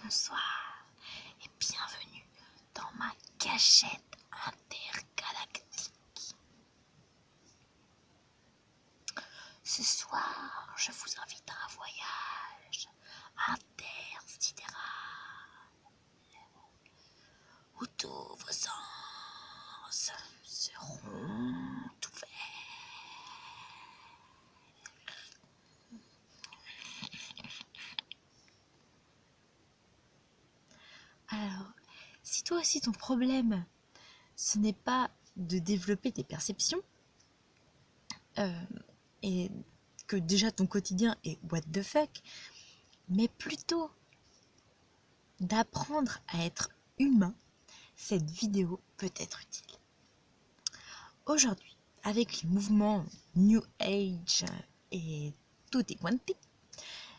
bonsoir et bienvenue dans ma cachette intergalactique. Ce soir, je vous invite à un voyage intersidéral où tous vos sens seront ouverts. Alors, si toi aussi ton problème, ce n'est pas de développer tes perceptions, et que déjà ton quotidien est what the fuck, mais plutôt d'apprendre à être humain, cette vidéo peut être utile. Aujourd'hui, avec les mouvements New Age et tout est quantique,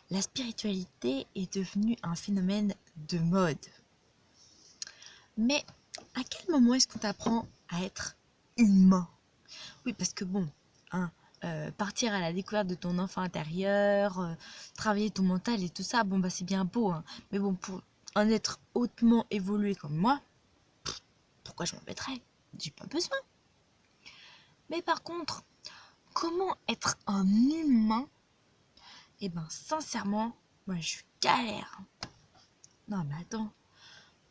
la spiritualité est devenue un phénomène de mode. Mais à quel moment est-ce qu'on t'apprend à être humain ? Oui, parce que bon, partir à la découverte de ton enfant intérieur, travailler ton mental et tout ça, bon bah c'est bien beau, hein. Mais bon, pour un être hautement évolué comme moi, pourquoi je m'embêterais ? J'ai pas besoin. Mais par contre, comment être un humain ? Eh ben sincèrement, moi je galère. Non mais attends,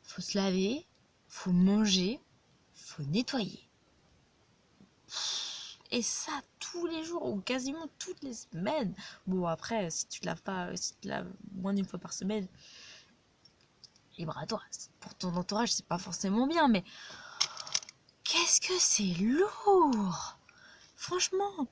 faut se laver, faut manger, faut nettoyer. Et ça tous les jours ou quasiment toutes les semaines. Bon après, si tu te laves pas, si tu te laves moins d'une fois par semaine, libre à toi. Pour ton entourage, c'est pas forcément bien, mais qu'est-ce que c'est lourd. Franchement.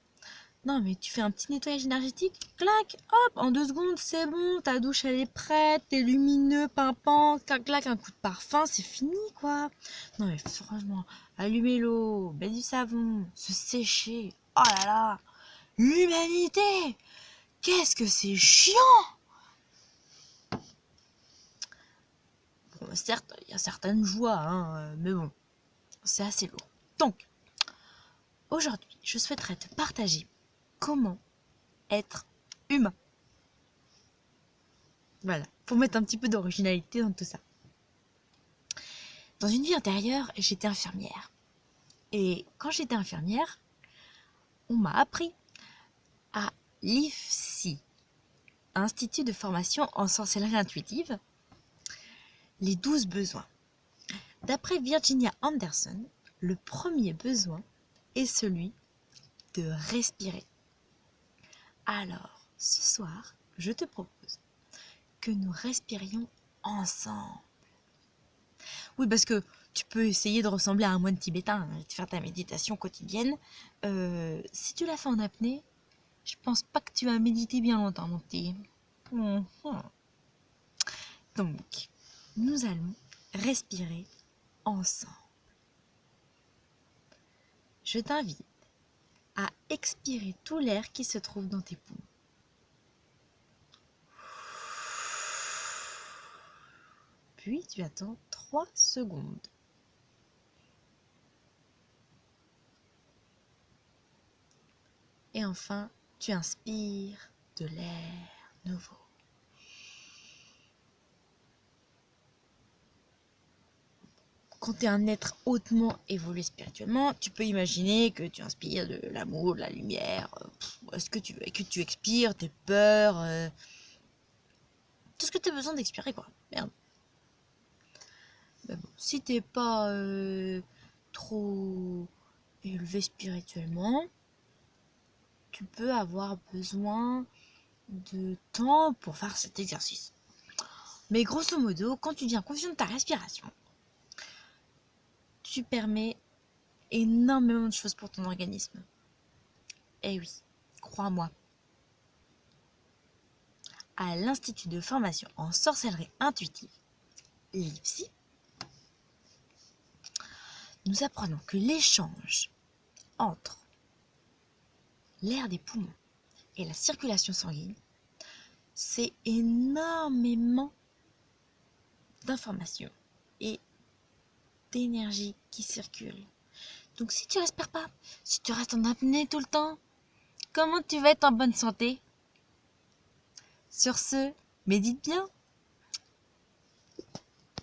Non mais tu fais un petit nettoyage énergétique, clac, hop, en 2 secondes c'est bon, ta douche elle est prête, t'es lumineux, pimpant, clac, clac, un coup de parfum, c'est fini quoi. Non mais franchement, allumer l'eau, mettre du savon, se sécher, oh là là, l'humanité, qu'est-ce que c'est chiant. Bon, certes, il y a certaines joies, hein, mais bon, c'est assez lourd. Donc, aujourd'hui, je souhaiterais te partager comment être humain. Voilà, pour mettre un petit peu d'originalité dans tout ça. Dans une vie antérieure, j'étais infirmière. Et quand j'étais infirmière, on m'a appris à l'IFSI, Institut de formation en sorcellerie intuitive, les 12 besoins. D'après Virginia Anderson, le premier besoin est celui de respirer. Alors, ce soir, je te propose que nous respirions ensemble. Oui, parce que tu peux essayer de ressembler à un moine tibétain et de faire ta méditation quotidienne. Si tu la fais en apnée, je pense pas que tu vas méditer bien longtemps, mon petit. Donc, nous allons respirer ensemble. Je t'invite à expirer tout l'air qui se trouve dans tes poumons. Puis tu attends 3 secondes. Et enfin, tu inspires de l'air nouveau. Quand tu es un être hautement évolué spirituellement, tu peux imaginer que tu inspires de l'amour, de la lumière, ce que tu veux, et que tu expires tes peurs, tout ce que tu as besoin d'expirer, quoi. Merde. Mais bon, si t'es pas trop élevé spirituellement, tu peux avoir besoin de temps pour faire cet exercice. Mais grosso modo, quand tu deviens conscient de ta respiration, tu permets énormément de choses pour ton organisme. Eh oui, crois-moi. À l'Institut de formation en sorcellerie intuitive, l'IFSI, nous apprenons que l'échange entre l'air des poumons et la circulation sanguine, c'est énormément d'informations et d'énergie qui circule. Donc si tu respires pas, si tu restes en apnée tout le temps, comment tu vas être en bonne santé ? Sur ce, médite bien.